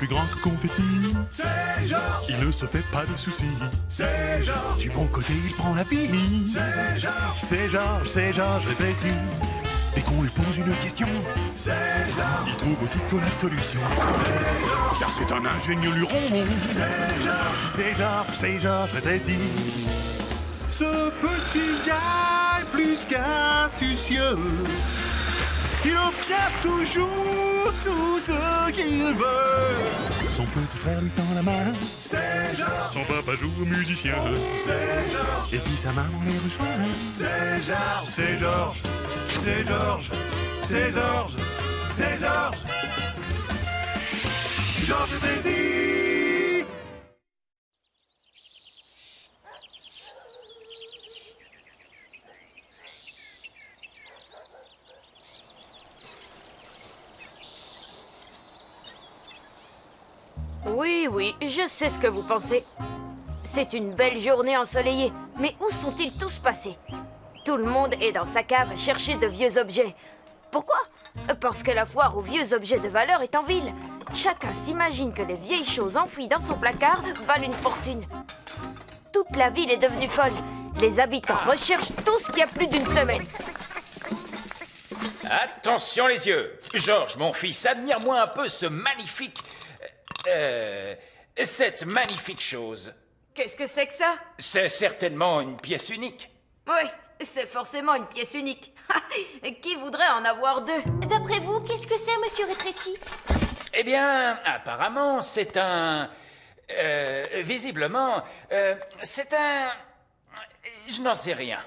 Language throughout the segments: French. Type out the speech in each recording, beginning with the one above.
plus grand que confetti. C'est Georges. Il ne se fait pas de soucis. C'est Georges. Du bon côté, il prend la vie. C'est Georges. C'est Georges rétréci. Dès qu'on lui pose une question, C'est Georges. il trouve aussitôt la solution. C'est Georges. Car c'est un ingénieux luron. C'est Georges rétréci. Ce petit gars est plus qu'astucieux. Il obtient toujours tout ce qu'il veut. Son petit frère lui tend la main. C'est Georges. Son papa joue au musicien. C'est Georges. Et puis sa maman les rejoint. C'est Georges. C'est Georges. C'est Georges. C'est Georges. C'est Georges. Georges Rétréci. Oui, je sais ce que vous pensez. C'est une belle journée ensoleillée, mais où sont-ils tous passés? Tout le monde est dans sa cave à chercher de vieux objets. Pourquoi? Parce que la foire aux vieux objets de valeur est en ville. Chacun s'imagine que les vieilles choses enfouies dans son placard valent une fortune. Toute la ville est devenue folle. Les habitants recherchent tout ce qui a plus d'une semaine. Attention les yeux. Georges, mon fils, admire-moi un peu ce magnifique... cette magnifique chose. Qu'est-ce que c'est que ça? C'est certainement une pièce unique. Oui, c'est forcément une pièce unique. Qui voudrait en avoir deux? D'après vous, qu'est-ce que c'est, monsieur Rétréci? Eh bien, apparemment, c'est un... visiblement, c'est un... Je n'en sais rien.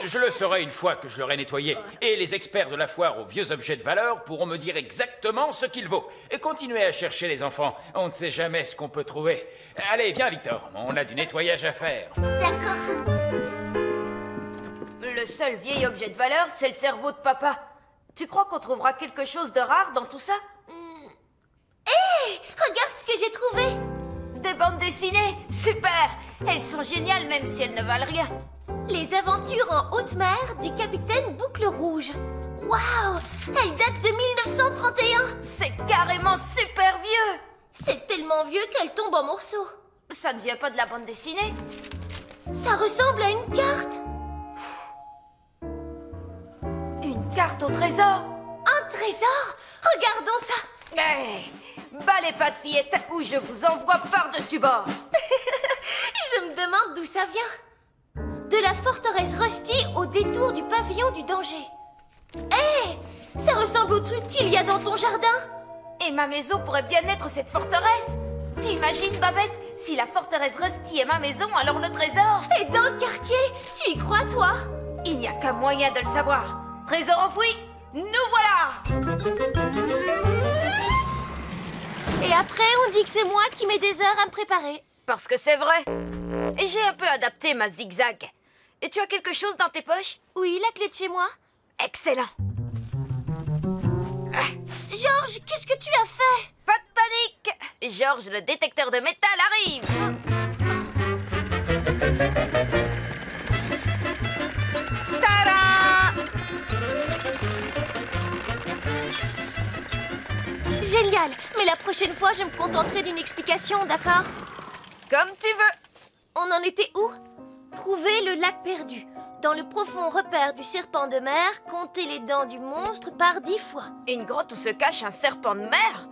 Je le saurai une fois que je l'aurai nettoyé. Et les experts de la foire aux vieux objets de valeur pourront me dire exactement ce qu'il vaut. Et continuez à chercher, les enfants. On ne sait jamais ce qu'on peut trouver. Allez, viens, Victor. On a du nettoyage à faire. D'accord. Le seul vieil objet de valeur, c'est le cerveau de papa. Tu crois qu'on trouvera quelque chose de rare dans tout ça? Hé, regarde ce que j'ai trouvé. Des bandes dessinées, super! Elles sont géniales même si elles ne valent rien. Les aventures en haute mer du capitaine Boucle Rouge. Waouh, elles datent de 1931. C'est carrément super vieux! C'est tellement vieux qu'elles tombent en morceaux. Ça ne vient pas de la bande dessinée? Ça ressemble à une carte. Une carte au trésor? Un trésor? Regardons ça. Hé! Bas les pattes, fillettes, ou je vous envoie par-dessus bord! Je me demande d'où ça vient. De la forteresse Rusty au détour du pavillon du danger. Hé! Ça ressemble au truc qu'il y a dans ton jardin. Et ma maison pourrait bien être cette forteresse! Tu imagines, Babette? Si la forteresse Rusty est ma maison, alors le trésor... Et dans le quartier, tu y crois, toi? Il n'y a qu'un moyen de le savoir. Trésor enfoui, nous voilà! Et après, on dit que c'est moi qui mets des heures à me préparer. Parce que c'est vrai. Et j'ai un peu adapté ma zigzag. Et tu as quelque chose dans tes poches? Oui, la clé de chez moi. Excellent. Georges, qu'est-ce que tu as fait? Pas de panique! Georges, le détecteur de métal arrive! Tada! Génial, mais la prochaine fois, je me contenterai d'une explication, d'accord? Comme tu veux. On en était où? Trouver le lac perdu. Dans le profond repère du serpent de mer, compter les dents du monstre par 10 fois. Une grotte où se cache un serpent de mer?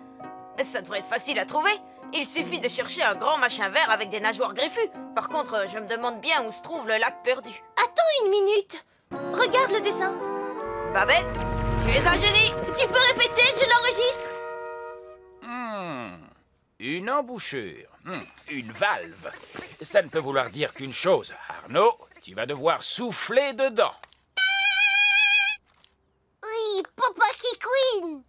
Ça devrait être facile à trouver. Il suffit de chercher un grand machin vert avec des nageoires griffues. Par contre, je me demande bien où se trouve le lac perdu. Attends une minute. Regarde le dessin. Babette, tu es un génie. Tu peux répéter que je l'enregistre? Une embouchure. Une valve. Ça ne peut vouloir dire qu'une chose. Arnaud, tu vas devoir souffler dedans. Oui, Papa Queen.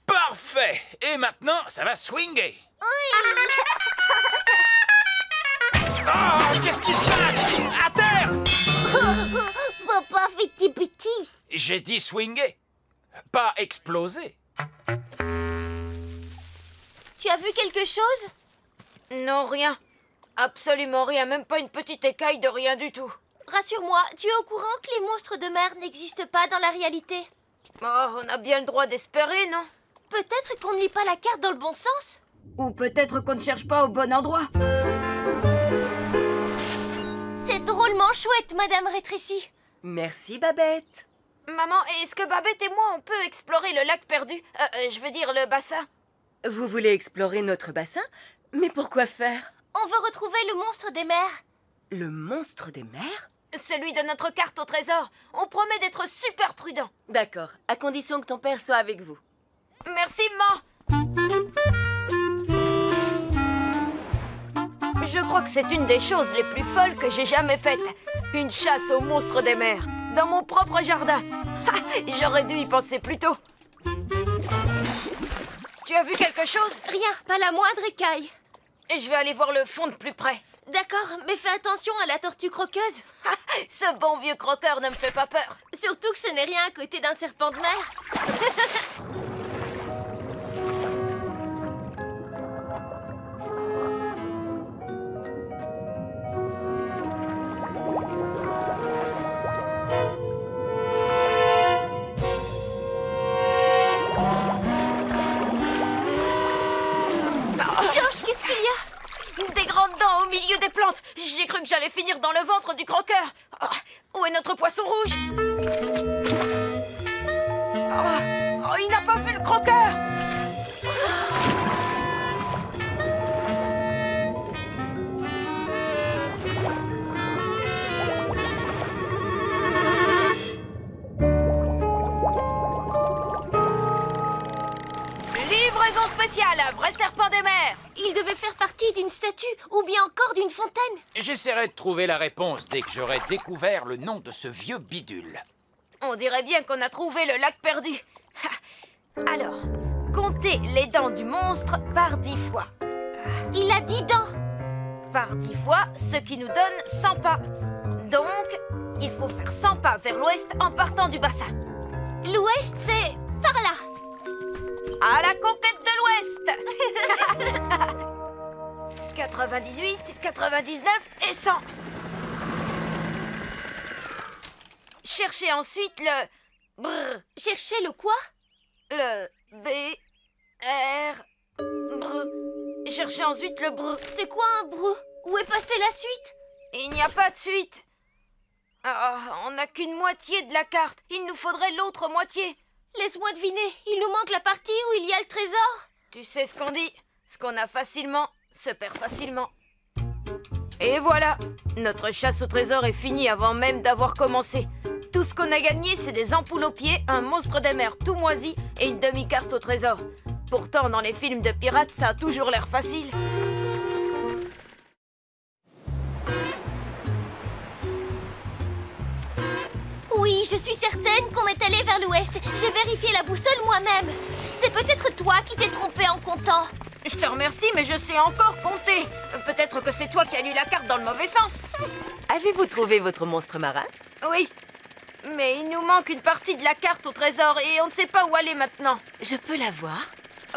Parfait. Et maintenant, ça va swinger. Oh, qu'est-ce qui se passe? À terre! Papa fait tes bêtises. J'ai dit swinger, pas exploser. Tu as vu quelque chose? Non, rien. Absolument rien, même pas une petite écaille de rien du tout. Rassure-moi, tu es au courant que les monstres de mer n'existent pas dans la réalité? Oh, on a bien le droit d'espérer, non? Peut-être qu'on ne lit pas la carte dans le bon sens? Ou peut-être qu'on ne cherche pas au bon endroit. C'est drôlement chouette, Madame Rétrécie. Merci, Babette. Maman, est-ce que Babette et moi, on peut explorer le lac perdu? Je veux dire le bassin. Vous voulez explorer notre bassin? Mais pourquoi faire? On veut retrouver le monstre des mers. Le monstre des mers? Celui de notre carte au trésor. On promet d'être super prudent. D'accord, à condition que ton père soit avec vous. Merci, maman. Je crois que c'est une des choses les plus folles que j'ai jamais faites. Une chasse aux monstres des mers. Dans mon propre jardin. J'aurais dû y penser plus tôt. Tu as vu quelque chose? Rien, pas la moindre écaille. Et je vais aller voir le fond de plus près. D'accord, mais fais attention à la tortue croqueuse. Ce bon vieux croqueur ne me fait pas peur. Surtout que ce n'est rien à côté d'un serpent de mer. Georges, qu'est-ce qu'il y a? Des grandes dents au milieu des plantes. J'ai cru que j'allais finir dans le ventre du croqueur. Où est notre poisson rouge? Il n'a pas vu le croqueur. Livraison spéciale, un vrai serpent des mers. Il devait faire partie d'une statue ou bien encore d'une fontaine. J'essaierai de trouver la réponse dès que j'aurai découvert le nom de ce vieux bidule. On dirait bien qu'on a trouvé le lac perdu. Alors, comptez les dents du monstre par 10 fois. Il a 10 dents. Par 10 fois, ce qui nous donne 100 pas. Donc, il faut faire 100 pas vers l'ouest en partant du bassin. L'ouest, c'est par là. À la conquête de l'ouest. 98, 99 et 100. Cherchez ensuite le... brr. Cherchez le quoi? Le B, R, brr. Cherchez ensuite le brr. C'est quoi un brou? Où est passée la suite? Il n'y a pas de suite. On n'a qu'une moitié de la carte. Il nous faudrait l'autre moitié. Laisse-moi deviner, il nous manque la partie où il y a le trésor. Tu sais ce qu'on dit, ce qu'on a facilement se perd facilement. Et voilà, notre chasse au trésor est finie avant même d'avoir commencé. Tout ce qu'on a gagné, c'est des ampoules aux pieds, un monstre des mers tout moisi et une demi-carte au trésor. Pourtant, dans les films de pirates, ça a toujours l'air facile. Oui, je suis certaine qu'on est allé vers l'ouest. J'ai vérifié la boussole moi-même. C'est peut-être toi qui t'es trompé en comptant. Je te remercie, mais je sais encore compter. Peut-être que c'est toi qui as lu la carte dans le mauvais sens. Avez-vous trouvé votre monstre marin? Oui, mais il nous manque une partie de la carte au trésor et on ne sait pas où aller maintenant. Je peux la voir?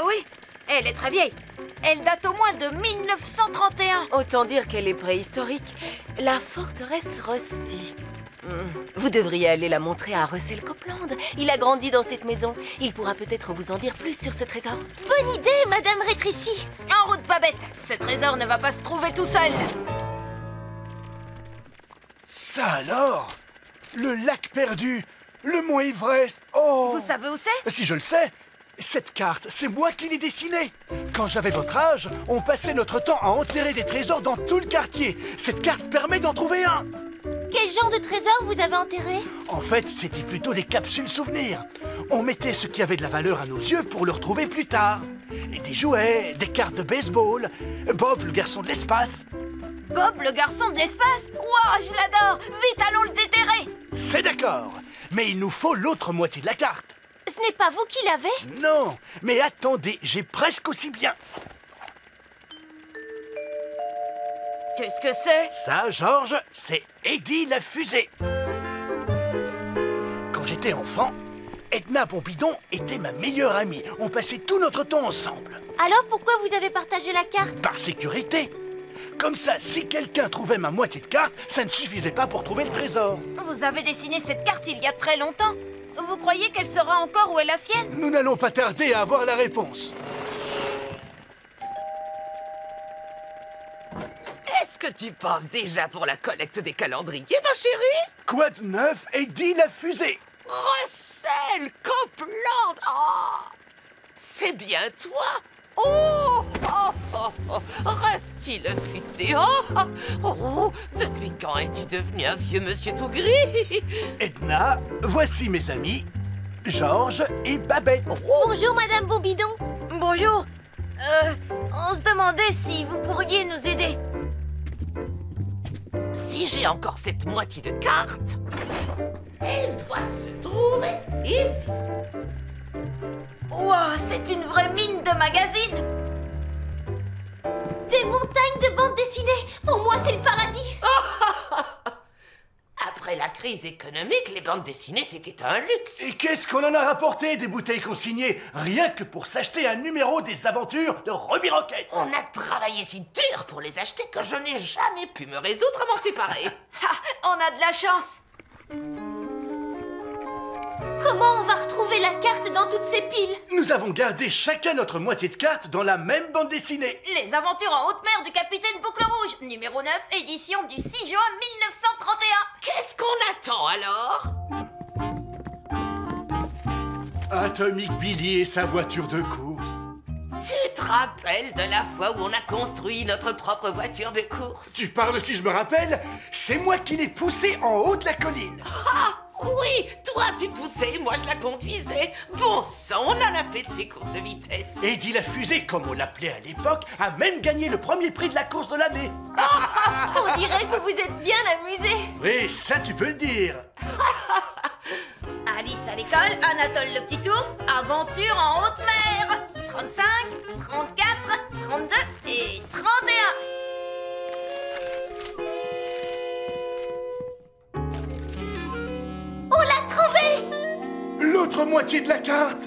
Oui, elle est très vieille. Elle date au moins de 1931. Autant dire qu'elle est préhistorique. La forteresse Rusty. Vous devriez aller la montrer à Russell Copeland. Il a grandi dans cette maison. Il pourra peut-être vous en dire plus sur ce trésor. Bonne idée, Madame Rétrécie. En route, Babette. Ce trésor ne va pas se trouver tout seul. Ça alors? Le lac perdu, le mont Everest. Oh! Vous savez où c'est? Si je le sais, cette carte, c'est moi qui l'ai dessinée. Quand j'avais votre âge, on passait notre temps à enterrer des trésors dans tout le quartier. Cette carte permet d'en trouver un. Quel genre de trésor vous avez enterré? En fait, c'était plutôt des capsules souvenirs. On mettait ce qui avait de la valeur à nos yeux pour le retrouver plus tard. Et des jouets, des cartes de baseball, Bob, le garçon de l'espace. Bob, le garçon de l'espace? Wouah, je l'adore! Vite, allons le déterrer! C'est d'accord, mais il nous faut l'autre moitié de la carte. Ce n'est pas vous qui l'avez? Non, mais attendez, j'ai presque aussi bien. Qu'est-ce que c'est? Ça, Georges, c'est Eddie la fusée. Quand j'étais enfant, Edna Pompidon était ma meilleure amie. On passait tout notre temps ensemble. Alors pourquoi vous avez partagé la carte? Par sécurité. Comme ça, si quelqu'un trouvait ma moitié de carte, ça ne suffisait pas pour trouver le trésor. Vous avez dessiné cette carte il y a très longtemps. Vous croyez qu'elle saura encore où est la sienne? Nous n'allons pas tarder à avoir la réponse. Est-ce que tu penses déjà pour la collecte des calendriers, ma chérie? Quoi de neuf, Eddie la fusée? Russell Copeland! Oh, c'est bien toi! Oh, oh, oh, oh, Rusty le futé! Oh, oh, oh, depuis quand es-tu devenu un vieux monsieur tout gris? Edna, voici mes amis, Georges et Babette. Bonjour, Madame Bombidon. Bonjour. On se demandait si vous pourriez nous aider. Si j'ai encore cette moitié de carte, elle doit se trouver ici. Wow, c'est une vraie mine de magazine. Des montagnes de bandes dessinées. Pour moi, c'est le paradis. Après la crise économique, les bandes dessinées, c'était un luxe. Et qu'est-ce qu'on en a rapporté des bouteilles consignées, rien que pour s'acheter un numéro des aventures de Ruby Rocket? On a travaillé si dur pour les acheter que je n'ai jamais pu me résoudre à m'en séparer. On a de la chance. Comment on va retrouver la carte dans toutes ces piles? Nous avons gardé chacun notre moitié de carte dans la même bande dessinée. Les aventures en haute mer du capitaine Boucle Rouge, numéro 9, édition du 6 juin 1931. Qu'est-ce qu'on attend alors? Atomic Billy et sa voiture de course. Tu te rappelles de la fois où on a construit notre propre voiture de course? Tu parles si je me rappelle? C'est moi qui l'ai poussée en haut de la colline. Ah oui, toi tu poussais, moi je la conduisais. Bon sang, on en a fait de ces courses de vitesse. Eddie la fusée, comme on l'appelait à l'époque, a même gagné le premier prix de la course de l'année. On dirait que vous êtes bien amusés. Oui, ça tu peux le dire. Alice à l'école, Anatole le petit ours, aventure en haute mer. 35, 34, 32 et 31. On l'a trouvé. L'autre moitié de la carte.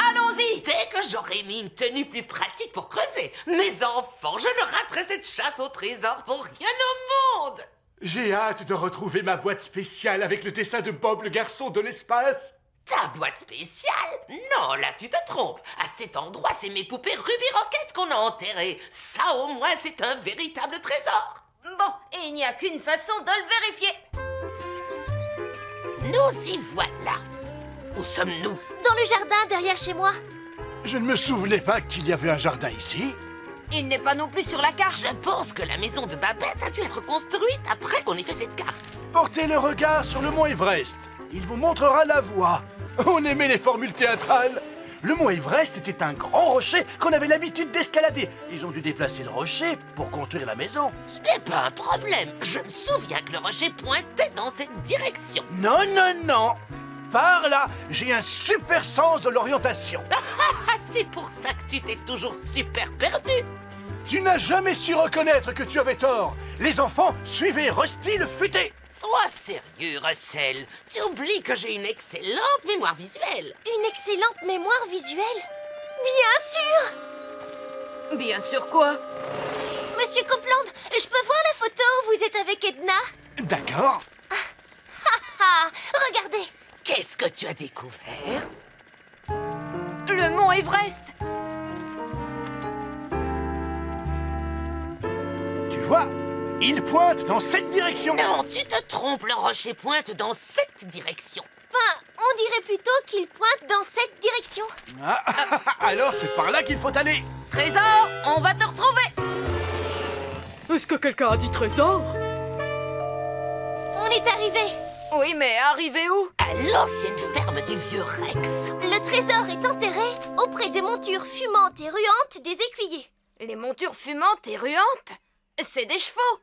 Allons-y. Dès que j'aurai mis une tenue plus pratique pour creuser, mes enfants, je ne raterai cette chasse au trésor pour rien au monde. J'ai hâte de retrouver ma boîte spéciale avec le dessin de Bob le garçon de l'espace. Ta boîte spéciale? Non, là tu te trompes. À cet endroit, c'est mes poupées Ruby Rocket qu'on a enterrées. Ça au moins, c'est un véritable trésor. Bon, et il n'y a qu'une façon de le vérifier. Nous y voilà. Où sommes-nous? Dans le jardin derrière chez moi. Je ne me souvenais pas qu'il y avait un jardin ici. Il n'est pas non plus sur la carte. Je pense que la maison de Babette a dû être construite après qu'on ait fait cette carte. Portez le regard sur le mont Everest. Il vous montrera la voie. On aimait les formules théâtrales. Le mont Everest était un grand rocher qu'on avait l'habitude d'escalader. Ils ont dû déplacer le rocher pour construire la maison. Ce n'est pas un problème. Je me souviens que le rocher pointait dans cette direction. Non, non, non. Par là, j'ai un super sens de l'orientation. C'est pour ça que tu t'es toujours super perdu. Tu n'as jamais su reconnaître que tu avais tort. Les enfants, suivez Rusty le futé. Sois sérieux, Russell. Tu oublies que j'ai une excellente mémoire visuelle. Une excellente mémoire visuelle. Bien sûr. Bien sûr quoi? Monsieur Copeland, je peux voir la photo où vous êtes avec Edna? D'accord. Ah, regardez. Qu'est-ce que tu as découvert? Le mont Everest. Tu vois, il pointe dans cette direction. Non, tu te trompes, le rocher pointe dans cette direction. Enfin, on dirait plutôt qu'il pointe dans cette direction. Ah, alors c'est par là qu'il faut aller. Trésor, on va te retrouver. Est-ce que quelqu'un a dit trésor? On est arrivé. Oui, mais arrivé où? À l'ancienne ferme du vieux Rex. Le trésor est enterré auprès des montures fumantes et ruantes des écuyers. Les montures fumantes et ruantes? C'est des chevaux.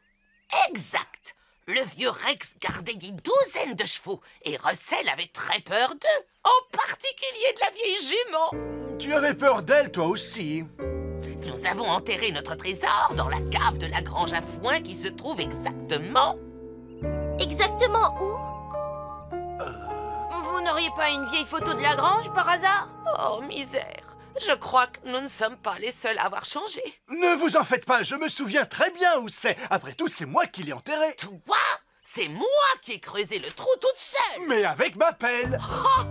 Exact. Le vieux Rex gardait des douzaines de chevaux et Russell avait très peur d'eux, en particulier de la vieille jument. Tu avais peur d'elle, toi aussi. Nous avons enterré notre trésor dans la cave de la grange à foin qui se trouve exactement... Exactement où? Vous n'auriez pas une vieille photo de la grange, par hasard? Oh, misère. Je crois que nous ne sommes pas les seuls à avoir changé. Ne vous en faites pas, je me souviens très bien où c'est. Après tout, c'est moi qui l'ai enterré. Toi? C'est moi qui ai creusé le trou toute seule. Mais avec ma pelle. Oh!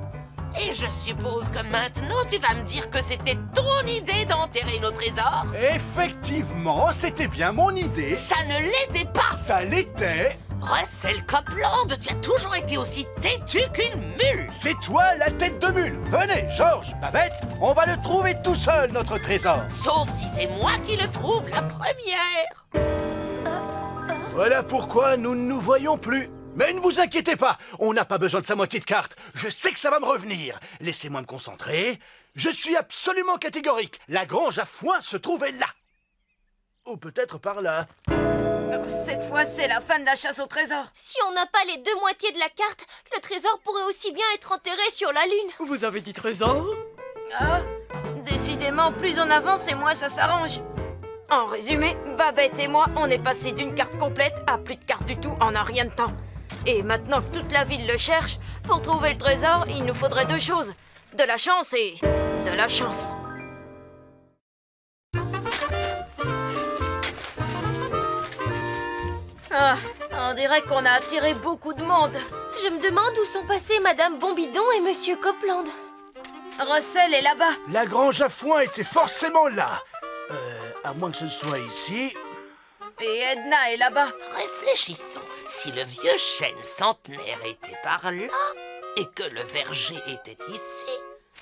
Et je suppose que maintenant tu vas me dire que c'était ton idée d'enterrer nos trésors? Effectivement, c'était bien mon idée. Ça ne l'était pas! Ça l'était. Russell Copeland, tu as toujours été aussi têtu qu'une mule! C'est toi la tête de mule. Venez, Georges, Babette, on va le trouver tout seul, notre trésor. Sauf si c'est moi qui le trouve la première! Voilà pourquoi nous ne nous voyons plus. Mais ne vous inquiétez pas, on n'a pas besoin de sa moitié de carte. Je sais que ça va me revenir. Laissez-moi me concentrer. Je suis absolument catégorique. La grange à foin se trouvait là. Ou peut-être par là. Cette fois, c'est la fin de la chasse au trésor. Si on n'a pas les deux moitiés de la carte, le trésor pourrait aussi bien être enterré sur la Lune. Vous avez dit trésor? Ah, décidément, plus on avance et moins ça s'arrange. En résumé, Babette et moi, on est passé d'une carte complète à plus de carte du tout en un rien de temps. Et maintenant que toute la ville le cherche, pour trouver le trésor, il nous faudrait deux choses. De la chance et de la chance. Ah, on dirait qu'on a attiré beaucoup de monde. Je me demande où sont passés Madame Bombidon et Monsieur Copeland. Russell est là-bas. La grange à foin était forcément là. À moins que ce soit ici. Et Edna est là-bas. Réfléchissons. Si le vieux chêne centenaire était par là et que le verger était ici,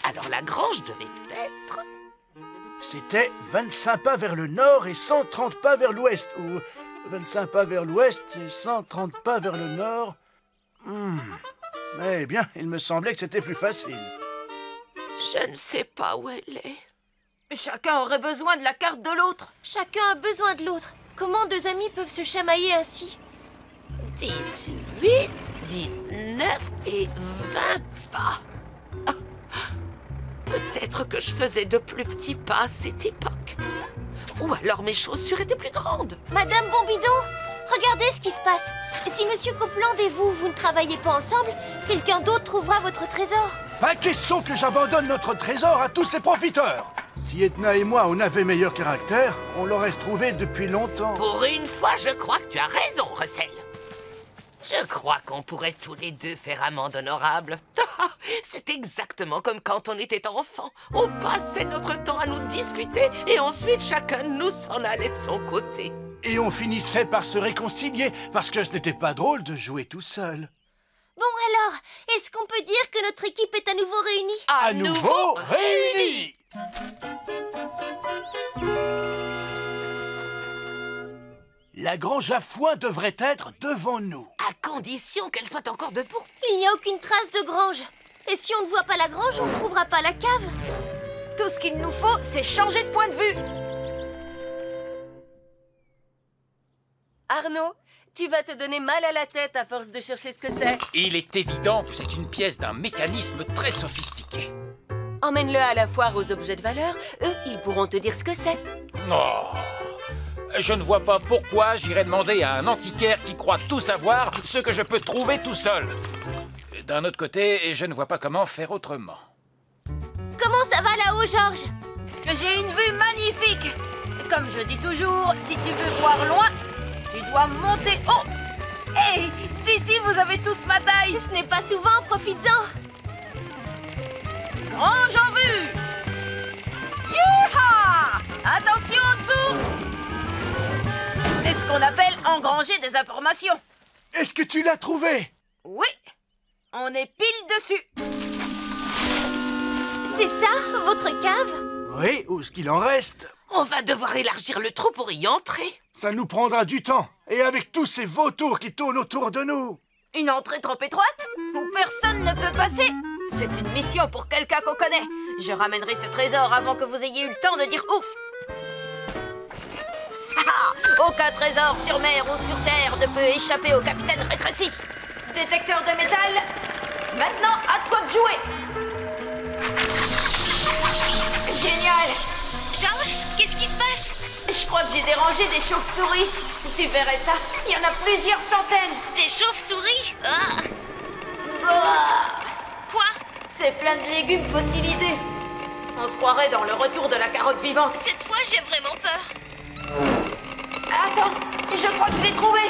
alors la grange devait être... C'était 25 pas vers le nord et 130 pas vers l'ouest. Ou 25 pas vers l'ouest et 130 pas vers le nord. Eh bien, il me semblait que c'était plus facile. Je ne sais pas où elle est. Chacun aurait besoin de la carte de l'autre. Chacun a besoin de l'autre. Comment deux amis peuvent se chamailler ainsi? 18, 19 et 20 pas. Ah, peut-être que je faisais de plus petits pas à cette époque. Ou alors mes chaussures étaient plus grandes. Madame Bombidon, regardez ce qui se passe. Si Monsieur Copeland et vous ne travaillez pas ensemble, quelqu'un d'autre trouvera votre trésor. Pas question que j'abandonne notre trésor à tous ces profiteurs. Si Edna et moi, on avait meilleur caractère, on l'aurait retrouvé depuis longtemps. Pour une fois, je crois que tu as raison, Russell. Je crois qu'on pourrait tous les deux faire amende honorable. C'est exactement comme quand on était enfant. On passait notre temps à nous disputer et ensuite chacun de nous s'en allait de son côté. Et on finissait par se réconcilier parce que ce n'était pas drôle de jouer tout seul. Bon alors, est-ce qu'on peut dire que notre équipe est à nouveau réunie? À nouveau réunis! La grange à foin devrait être devant nous. À condition qu'elle soit encore debout. Il n'y a aucune trace de grange. Et si on ne voit pas la grange, on ne trouvera pas la cave. Tout ce qu'il nous faut, c'est changer de point de vue. Arnaud, tu vas te donner mal à la tête à force de chercher ce que c'est. Il est évident que c'est une pièce d'un mécanisme très sophistiqué. Emmène-le à la foire aux objets de valeur. Eux, ils pourront te dire ce que c'est. Oh, je ne vois pas pourquoi j'irais demander à un antiquaire qui croit tout savoir ce que je peux trouver tout seul. D'un autre côté, je ne vois pas comment faire autrement. Comment ça va là-haut, Georges? J'ai une vue magnifique. Comme je dis toujours, si tu veux voir loin, tu dois monter haut. Hey, d'ici vous avez tous ma taille. Ce n'est pas souvent, profites-en. Grange en vue. Youha! Attention en dessous. C'est ce qu'on appelle engranger des informations. Est-ce que tu l'as trouvé? Oui, on est pile dessus. C'est ça, votre cave? Oui, ou ce qu'il en reste. On va devoir élargir le trou pour y entrer. Ça nous prendra du temps. Et avec tous ces vautours qui tournent autour de nous. Une entrée trop étroite où personne ne peut passer. C'est une mission pour quelqu'un qu'on connaît. Je ramènerai ce trésor avant que vous ayez eu le temps de dire ouf. Aucun trésor sur mer ou sur terre ne peut échapper au capitaine rétréci. Détecteur de métal, maintenant à toi de jouer. Génial. Georges, qu'est-ce qui se passe? Je crois que j'ai dérangé des chauves-souris. Tu verrais ça, il y en a plusieurs centaines. Des chauves-souris? Ah. Oh, Quoi? c'est plein de légumes fossilisés. On se croirait dans le retour de la carotte vivante. Cette fois, j'ai vraiment peur. Attends, je crois que je l'ai trouvé.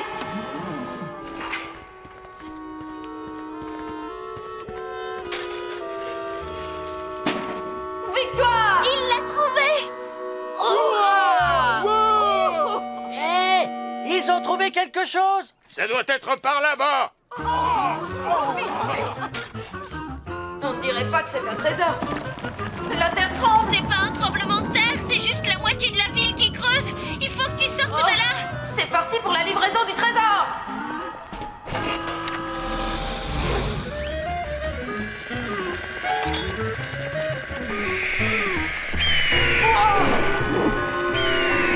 Victoire! Il l'a trouvé! Hé! Ils ont trouvé quelque chose? Ça doit être par là-bas. On ne dirait pas que c'est un trésor. La terre tremble. C'est pas un tremblement de terre, c'est juste la moitié de la ville qui creuse. Il faut que tu sortes de là. C'est parti pour la livraison du trésor.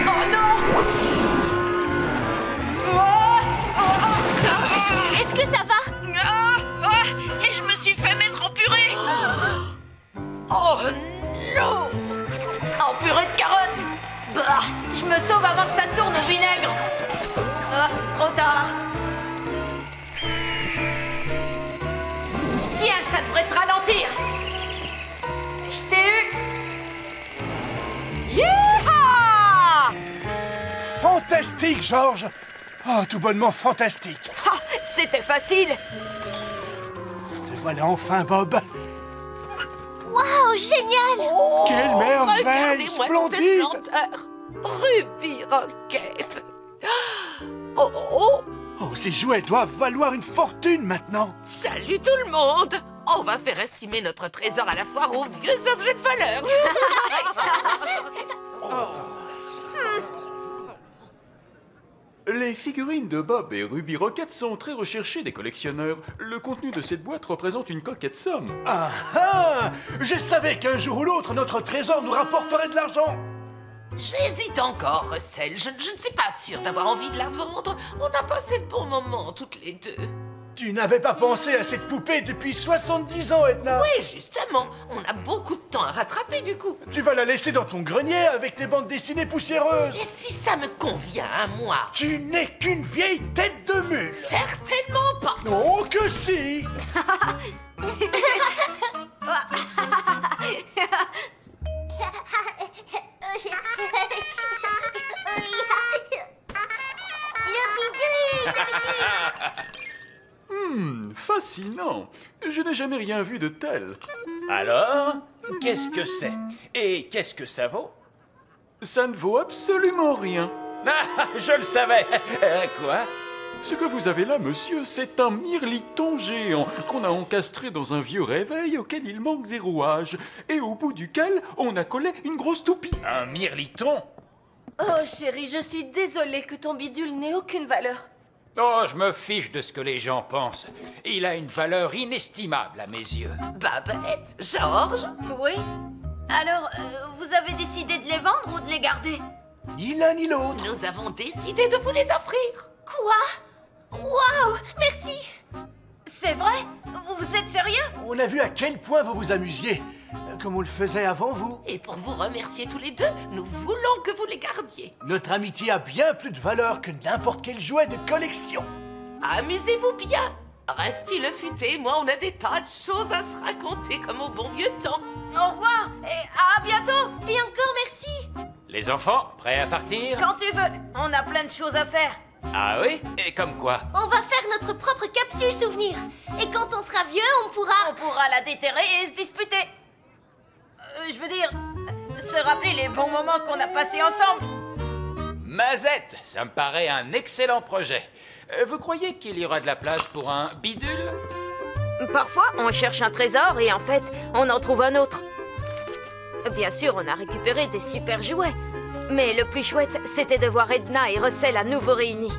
Oh non! Est-ce que ça va? Et je me suis fait mettre en purée. Oh non! En purée de carottes. Bah, je me sauve avant que ça tourne au vinaigre. Trop tard. Tiens, ça devrait te ralentir. Je t'ai eu. Yeehaw! Fantastique, Georges! Oh, tout bonnement fantastique! Ah, c'était facile. Te voilà enfin, Bob! Waouh, génial! Quelle merveille! Regardez-moi toutes ces Splendide! splendeurs! Ruby Rocket! Oh, oh, Oh, ces jouets doivent valoir une fortune maintenant! salut tout le monde! On va faire estimer notre trésor à la foire aux vieux objets de valeur! Les figurines de Bob et Ruby Rocket sont très recherchées des collectionneurs. Le contenu de cette boîte représente une coquette somme. Ah ah! Je savais qu'un jour ou l'autre, notre trésor nous rapporterait de l'argent! J'hésite encore, Russell. Je ne suis pas sûre d'avoir envie de la vendre. On a passé de bons moments toutes les deux. Tu n'avais pas pensé à cette poupée depuis 70 ans, Edna! Oui, justement. On a beaucoup de temps à rattraper du coup. Tu vas la laisser dans ton grenier avec tes bandes dessinées poussiéreuses! Et si ça me convient à moi? Tu n'es qu'une vieille tête de mule! Certainement pas. Oh que si! Fascinant. Je n'ai jamais rien vu de tel. Alors, qu'est-ce que c'est? Et qu'est-ce que ça vaut? Ça ne vaut absolument rien. Ah, je le savais. Quoi? Ce que vous avez là, monsieur, c'est un mirliton géant qu'on a encastré dans un vieux réveil auquel il manque des rouages et au bout duquel on a collé une grosse toupie. Un mirliton? Oh, chérie, je suis désolée que ton bidule n'ait aucune valeur. Oh, je me fiche de ce que les gens pensent. Il a une valeur inestimable à mes yeux. Babette, Georges, Oui. Alors, vous avez décidé de les vendre ou de les garder? Ni l'un ni l'autre! nous avons décidé de vous les offrir. Quoi? Waouh, merci! C'est vrai? Vous êtes sérieux? On a vu à quel point vous vous amusiez, comme on le faisait avant vous. Et pour vous remercier tous les deux, nous voulons que vous les gardiez. Notre amitié a bien plus de valeur que n'importe quel jouet de collection. Amusez-vous bien. Rusty le futé et moi, on a des tas de choses à se raconter comme au bon vieux temps. Au revoir et à bientôt! Et encore merci! Les enfants, prêts à partir? Quand tu veux, on a plein de choses à faire. Ah oui? Et comme quoi? On va faire notre propre capsule souvenir. Et quand on sera vieux, on pourra... On pourra la déterrer et se disputer. Je veux dire, se rappeler les bons moments qu'on a passés ensemble. Mazette, ça me paraît un excellent projet. Vous croyez qu'il y aura de la place pour un bidule? Parfois, on cherche un trésor et en fait, on en trouve un autre. Bien sûr, on a récupéré des super jouets. Mais le plus chouette, c'était de voir Edna et Russell à nouveau réunis.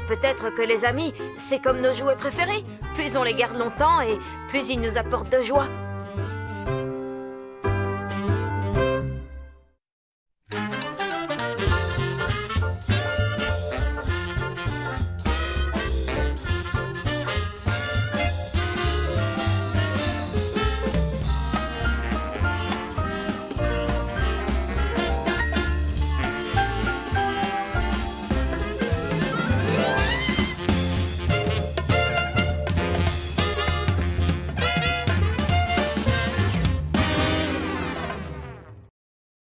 Peut-être que les amis, c'est comme nos jouets préférés. Plus on les garde longtemps et plus ils nous apportent de joie.